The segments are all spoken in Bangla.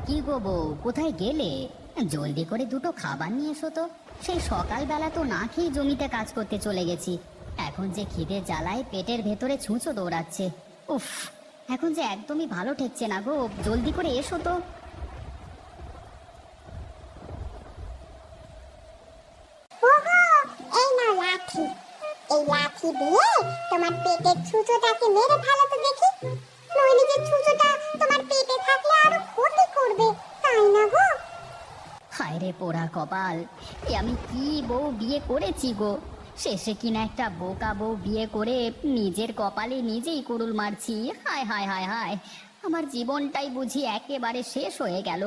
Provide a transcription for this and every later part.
কি গো বউ, কোথায় গেলে? জলদি করে দুটো খাবার নিয়ে এসো তো। সেই সকালবেলা তো না খেয়ে জমিতে কাজ করতে চলে গেছি। এখন যে খিদে জ্বালায় পেটের ভেতরে ছুঁচো দৌড়াচ্ছে। উফ, এখন যে একদমই ভালো ঠেকছে না গো, জলদি করে এসো তো। ওগো, এই নাও লাঠি। এই লাঠি দিয়ে তোমার পেটের ছুঁচোটাকে মেরে ফেলো তো দেখি। নইলে যে ছুঁচোটা তোমার পেটে থাকলে আরো ক্ষতি করবে, তাই না গো? হায় রে পোড়া কপাল, এ আমি কি বউ বিয়ে করেছি গো। শেষে কিনা একটা বোকা বউ বিয়ে করে নিজের কপালে নিজেই কুড়ুল মারছি। হায় হায় হায় হায়, আমার জীবনটাই বুঝি একেবারে শেষ হয়ে গেল।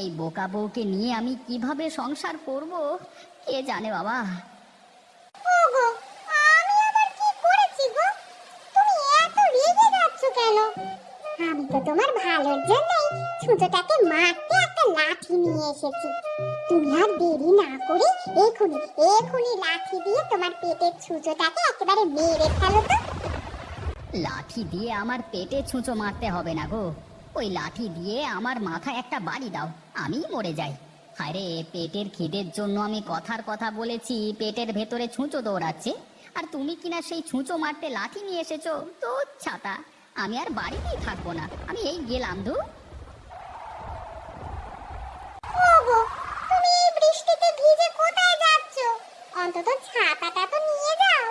এই বোকা বউকে নিয়ে আমি কিভাবে সংসার করব কে জানে বাবা। ওগো, আমি আবার কি করেছি গো? তুমি এত রেগে যাচ্ছ কেন? আমি তো তোমার ভালোর জন্যই ছুঁচোটাকে মারতে একটা লাঠি নিয়ে এসেছি। তুমি আর দেরি না করে এখুনি এখুনি লাঠি দিয়ে তোমার পেটের ছুঁচোটাকে একেবারে মেরে ফেলো তো। লাঠি দিয়ে আমার পেটে ছুঁচো মারতে হবে না গো। ওই লাঠি দিয়ে আমার মাথায় একটা বাড়ি দাও, আমি মরে যাই। হায় রে, পেটের খিদের জন্য আমি কথার কথা বলেছি, পেটের ভেতরে ছুঁচো দৌড়াচ্ছে, আর তুমি কিনা সেই ছুঁচো মারতে লাঠি নিয়ে এসেছো। তো ছাতা, আমি আর বাড়িতেই থাকবো না, আমি এই গেলাম। ওগো, তুমি এই বৃষ্টিতে ভিজে কোথায় যাচ্ছ? অন্তত ছাতাটা তো নিয়ে যাও।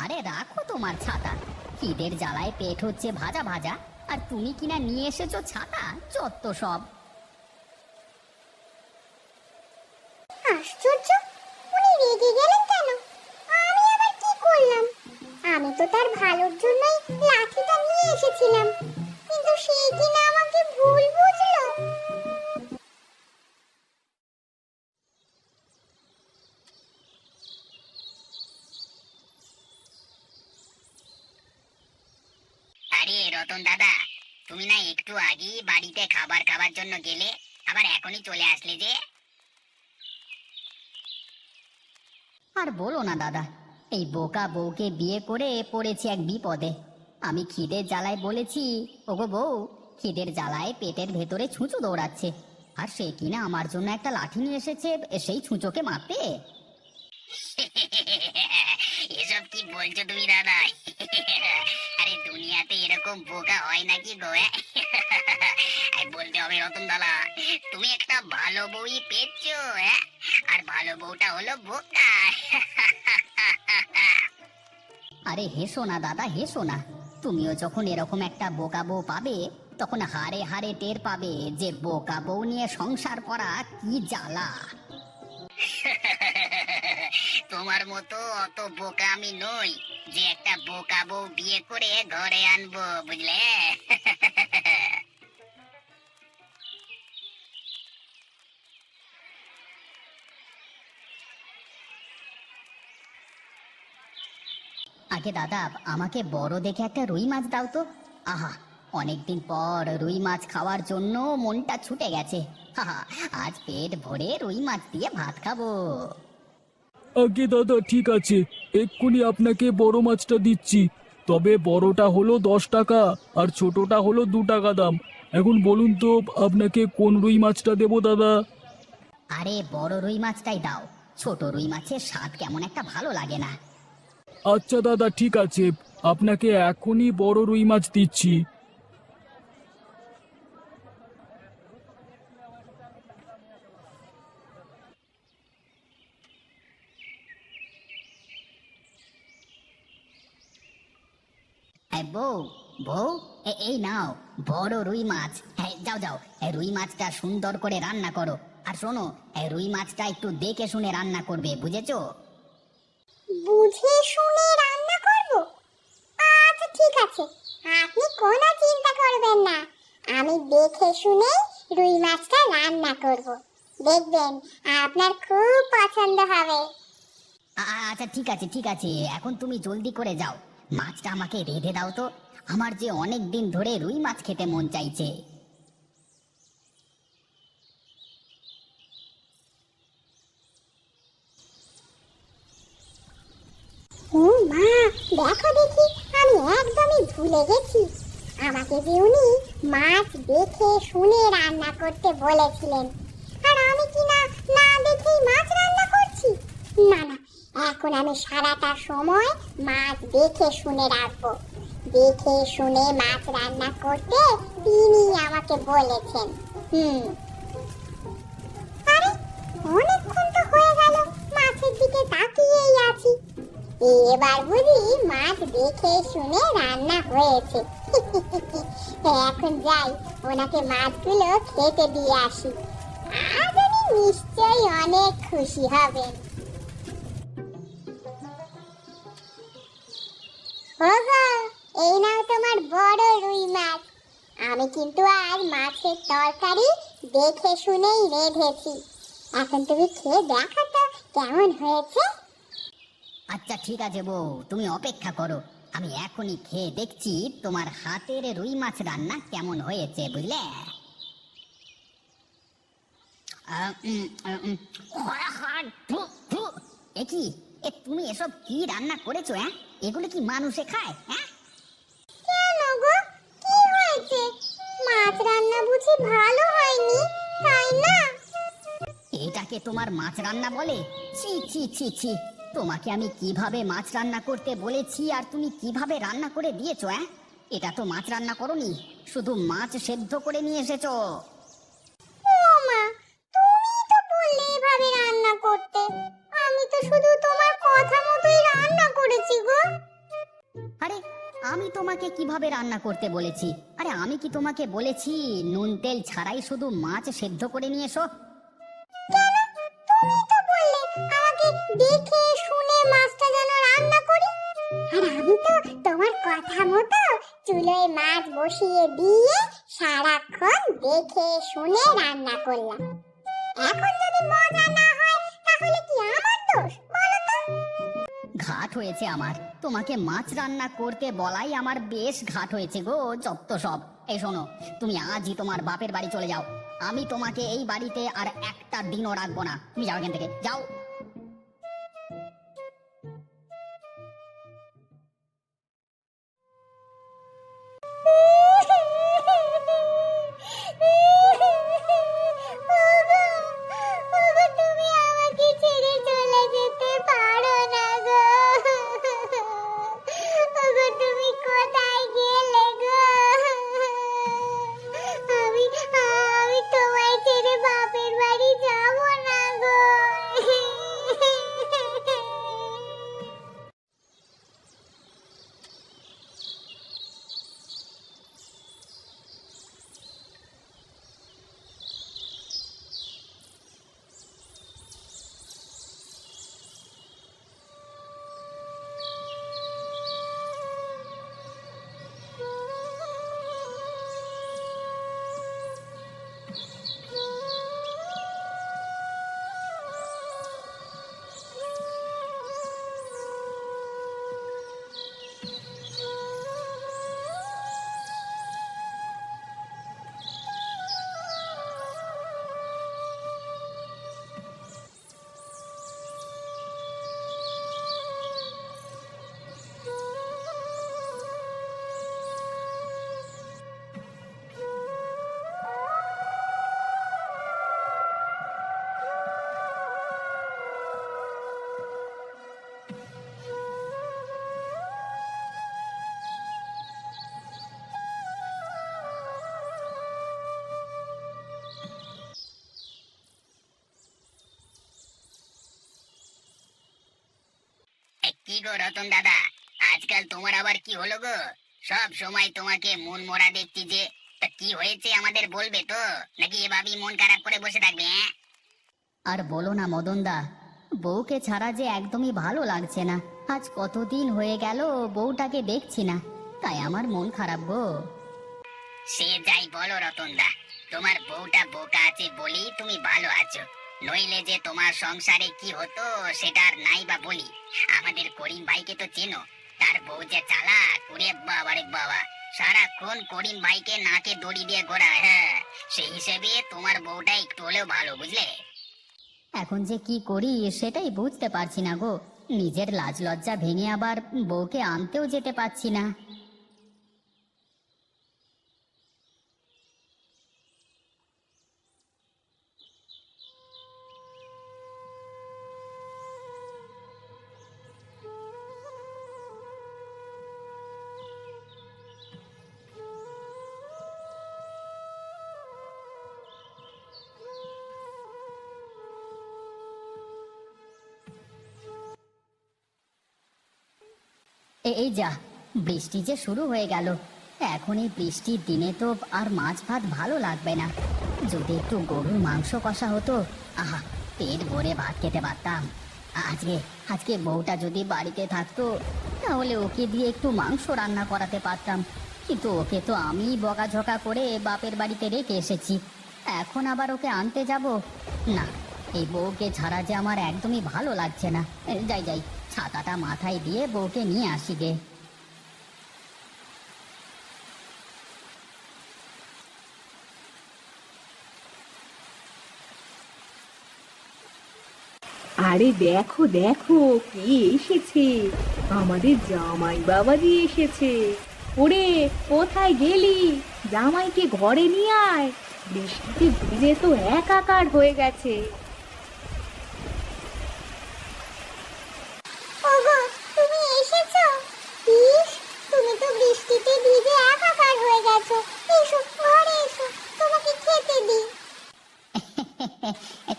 আরে রাখো তোমার ছাতা, খিদের জ্বালায় পেট হচ্ছে ভাজা ভাজা, আর তুমি কিনা নিয়ে এসেছো ছাতা। যত সব। আশ্চর্য, উনি রেগে গেলেন কেন? আমি আবার কি করলাম? আমি তো তার ভালোর জন্যই লাঠিটা নিয়ে এসেছিলাম, কিন্তু সেই কিনা আমাকে ভুল বুঝলো। আরে রতন দাদা, তুমি না একটু আগেই বাড়িতে খাবার খাবার জন্য গেলে, আবার এখনই চলে আসলে যে? আর বলো না দাদা, এই বোকা বউকে বিয়ে করে পড়েছি এক বিপদে। আমি খিদের জ্বালায় বলেছি, ওগো বউ, খিদের জ্বালায় পেটের ভেতরে ছুঁচো দৌড়াচ্ছে, আর সে কিনা আমার জন্য একটা লাঠি নিয়ে এসেছে সেই ছুঁচোকে মারতে। এসব কি বলছো তুমি দাদা? আরে দুনিয়াতে এরকম বোকা হয় নাকি গো? বলতে হবে রতন দাদা, তুমি একটা ভালো বউই পেয়েছো, আর ভালো বউটা হলো বোকা। আরে হেসো না দাদা, হেসো না। তুমিও যখন এরকম একটা বোকা বউ পাবে, তখন হারে হারে টের পাবে যে বোকা বউ নিয়ে সংসার করা কি জ্বালা। তোমার মতো অত বোকা আমি নই যে একটা বোকা বউ বিয়ে করে ঘরে আনবো, বুঝলে? আগে দাদা, আমাকে বড় দেখে একটা রুই মাছ দাও তো। আহা, অনেকদিন পর রুই মাছ খাওয়ার জন্য মনটা ছুটে গেছে। হাহা, আজ পেট ভরে রুই মাছ দিয়ে ভাত খাবো। আগে দাদা, ঠিক আছে, এক্ষুনি আপনাকে বড় মাছটা দিচ্ছি। তবে বড়টা হলো 10 টাকা আর ছোটটা হলো 2 টাকা দাম। এখন বলুন তো আপনাকে কোন রুই মাছটা দেবো দাদা? আরে বড় রুই মাছটাই দাও, ছোট রুই মাছের স্বাদ কেমন একটা ভালো লাগে না। আচ্ছা দাদা, ঠিক আছে, আপনাকে এখনই বড় রুই মাছ দিচ্ছি। বউ, বউ, এই নাও বড় রুই মাছ। যাও যাও, রুই মাছটা সুন্দর করে রান্না করো। আর শোনো, রুই মাছটা একটু দেখে শুনে রান্না করবে, বুঝেছো? বুঝে শুনে রান্না করব? আচ্ছা ঠিক আছে, আপনি কোনো চিন্তা করবেন না। আমি দেখে শুনে রুই মাছটা রান্না করব। দেখবেন আপনার খুব পছন্দ হবে। আচ্ছা ঠিক আছে ঠিক আছে, এখন তুমি জলদি করে যাও, মাছটা আমাকে রেঁধে দাও তো। আমার যে অনেক দিন ধরে রুই মাছ খেতে মন চাইছে। ও মা, দেখো দেখি, আমি একদমই ভুলে গেছি। আমাকে যে উনি মাছ দেখে শুনে রান্না করতে বলেছিলেন, আর আমি কি না না দেখেই মাছ রান্না করছি? না না, এখন আমি সারাটা সময় মাছ দেখে শুনে রাখবো। দেখে শুনে মাছ রান্না করতে তিনি আমাকে বলেছেন। আরে অনেকক্ষণ তো হয়ে গেল মাছের দিকে তাকিয়েই আছি, এবার বুঝি মাছ দেখে শুনে রান্না হয়েছে। এখন যাই, ওনাকে মাছগুলো খেতে দিয়ে আসি, আজ উনি নিশ্চয়ই অনেক খুশি হবেন। ওগো, এই নাও তোমার বড় রুই মাছ। আমি কিন্তু আজ মাছের তরকারি দেখে শুনেই রেঁধেছি। এখন তুমি খেয়ে দেখো তো কেমন হয়েছে। আচ্ছা ঠিক আছে বউ, তুমি অপেক্ষা করো, আমি এখনই খেয়ে দেখছি তোমার হাতের রুই মাছ রান্না কেমন হয়েছে, বুঝলে? এ কি, তুমি এসব কি রান্না করেছো? হ্যাঁ, এগুলো কি মানুষে খায়? হ্যাঁ, কেন গো, কি হয়েছে? মাছ রান্না বুঝি ভালো হয়নি, তাই না? এটাকে তোমার মাছ রান্না বলে? ছি ছি ছি ছি, তোমাকে আমি কিভাবে মাছ রান্না করতে বলেছি আর তুমি কিভাবে রান্না করে দিয়েছো? হ্যাঁ, এটা তো মাছ রান্না করোনি, শুধু মাছ সেদ্ধ করে নিয়ে এসেছো। ও মা, তুমি তো বললে এভাবে রান্না করতে, আমি তো শুধু তোমার কথা মতোই রান্না করেছি গো। আরে আমি তোমাকে কিভাবে রান্না করতে বলেছি? আরে আমি কি তোমাকে বলেছি নুন তেল ছাড়াই শুধু মাছ সেদ্ধ করে নিয়ে এসো? কেন, তুমি তো বললে আমাকে দেখে শুনে মাছটা যেন রান্না করি, আর আমি তো তোমার কথা মতো চুলোয় মাছ বসিয়ে দিয়ে সারাক্ষণ দেখে শুনে রান্না করলাম। এখন যদি মজা না হয় তাহলে কি আমার দোষ বলো তো? ঘাট হয়েছে আমার, তোমাকে মাছ রান্না করতে বলাই আমার বেশ ঘাট হয়েছে গো, যত সব। এই শোনো, তুমি আজই তোমার বাপের বাড়ি চলে যাও, আমি তোমাকে এই বাড়িতে আর একটা দিনও রাখবো না। তুমি যাও এখান থেকে, যাও। তুমি আমাকে ছেড়ে চলে যেতে পারো না গো। ওগো, তুমি কোথায় গেলে গো? আমি আমি তোমায় ছেড়ে বাপের বাড়ি যাব না গো। কি গো রতন দাদা, আজকাল তোমার আবার কি হলো গো? সব সময় তোমাকে মন মরা দেখছি যে, তা কি হয়েছে আমাদের বলবে তো, নাকি এভাবেই মন খারাপ করে বসে থাকবে? আর বলো না মদন দা, বউকে ছাড়া যে একদমই ভালো লাগছে না। আজ কতদিন হয়ে গেল বউটাকে দেখছি না, তাই আমার মন খারাপ গো। সে যাই বলো রতন দা, তোমার বউটা বোকা আছে বলি তুমি ভালো আছো, নইলে যে তোমার সংসারে কি হতো সেটা আর নাই বা বলি। আমাদের করিম ভাইকে তো চেনো, তার বউ যে চালাক, ওরে বাবা রে বাবা, সারাক্ষণ করিম ভাইকে নাকে দড়ি দিয়ে ঘোরায়। হ্যাঁ, সেই হিসেবে তোমার বউটা একটু হলেও ভালো, বুঝলে? এখন যে কি করি সেটাই বুঝতে পারছি না গো, নিজের লাজ লজ্জা ভেঙে আবার বউকে আনতেও যেতে পারছি না। এই যা, বৃষ্টি যে শুরু হয়ে গেল। এখন এই বৃষ্টির দিনে তো আর মাছ ভাত ভালো লাগবে না। যদি একটু গরুর মাংস কষা হতো, আহা, পেট ভরে ভাত খেতে পারতাম। আজকে আজকে বউটা যদি বাড়িতে থাকতো, তাহলে ওকে দিয়ে একটু মাংস রান্না করাতে পারতাম। কিন্তু ওকে তো আমি বকাঝকা করে বাপের বাড়িতে রেখে এসেছি। এখন আবার ওকে আনতে যাব না। এই বউকে ছাড়া যে আমার একদমই ভালো লাগছে না। যাই যাই, ছাতাটা মাথায় দিয়ে বউকে নিয়ে আসি গে। আরে দেখো দেখো কে এসেছে, আমাদের জামাই বাবাজি এসেছে। ওরে কোথায় গেলি? জামাইকে ঘরে নিয়ে আয়, বৃষ্টিতে ভিজে তো একাকার হয়ে গেছে। ওগো, তুমি এসেছো? ইস, তুমি তো বৃষ্টিতে ভিজে একাকার হয়ে গেছো। এসো, ঘরে এসো, তোমাকে খেতে দিই।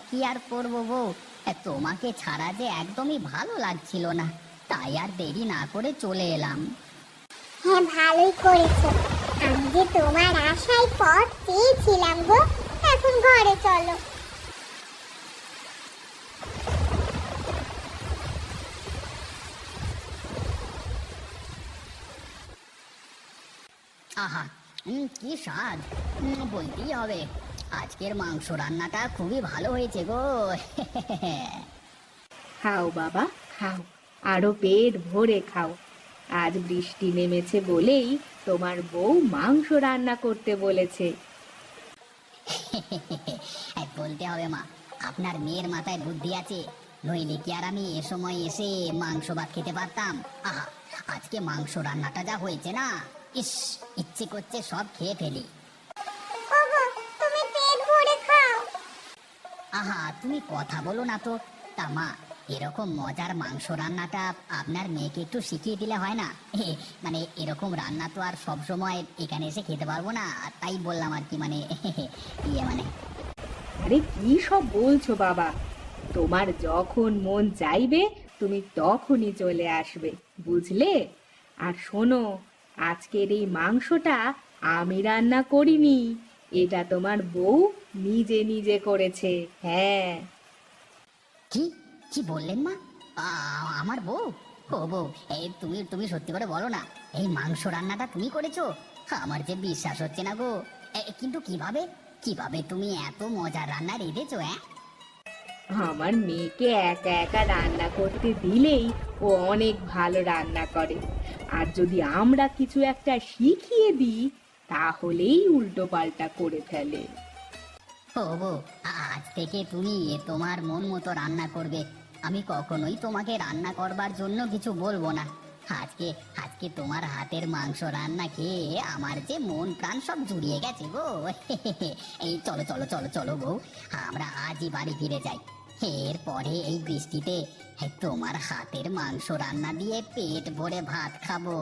কি আর করবো বউ, তোমাকে ছাড়া যে একদমই ভালো লাগছিল না, তাই আর দেরি না করে চলে এলাম। হ্যাঁ, ভালোই করেছো। আমি যে তোমার আশায় পথ চেয়েছিলাম গো। এখন ঘরে চলো। আহা, কি স্বাদ! বলতেই হবে, আজকের মাংস রান্নাটা খুবই ভালো হয়েছে গো। খাও বাবা খাও, আরো পেট ভরে খাও। আজ বৃষ্টি নেমেছে বলেই তোমার বউ মাংস রান্না করতে বলেছে। বলতে হবে মা, আপনার মেয়ের মাথায় বুদ্ধি আছে। নইলে কি আর আমি এ সময় এসে মাংস ভাত খেতে পারতাম? আহা, আজকে মাংস রান্নাটা যা হয়েছে না, ইস, ইচ্ছে করছে সব খেয়ে ফেলি। ওগো, তুমি পেট ভরে খাও। আহা, তুমি কথা বলো না তো। তা মা, এরকম মজার মাংস রান্নাটা আপনার মেয়েকে একটু শিখিয়ে দিলে হয় না? মানে এরকম রান্না তো আর সব সময় এখানে এসে খেতে পারবো না, তাই বললাম আর কি, মানে মানে আরে কি সব বলছো বাবা, তোমার যখন মন চাইবে তুমি তখনই চলে আসবে, বুঝলে? আর শোনো, আজকের এই মাংসটা আমি রান্না করিনি, এটা তোমার বউ নিজে নিজে করেছে। হ্যাঁ। কি কি বললেন মা? আমার বউ? ও বউ, এই তুমি তুমি সত্যি করে বলো না, এই মাংস রান্নাটা তুমি করেছো? আমার যে বিশ্বাস হচ্ছে না গো। কিন্তু কিভাবে কিভাবে তুমি এত মজার রান্না রেঁধেছো? আমার মেয়েকে একা একা রান্না করতে দিলেই ও অনেক ভালো রান্না করে, আর যদি আমরা কিছু একটা শিখিয়ে দিই তাহলেই উল্টো পাল্টা করে ফেলে। ও বউ, আজ থেকে তুমি তোমার মন মতো রান্না করবে। আমি কখনোই তোমাকে রান্না করবার জন্য কিছু বলবো না। আজকে আজকে তোমার হাতের মাংস রান্না খেয়ে আমার যে মন প্রাণ সব জুড়িয়ে গেছে গো। এই চলো চলো চলো চলো বউ, আমরা আজই বাড়ি ফিরে যাই। এরপরে এই বৃষ্টিতে তোমার হাতের মাংস রান্না দিয়ে পেট ভরে ভাত খাবো।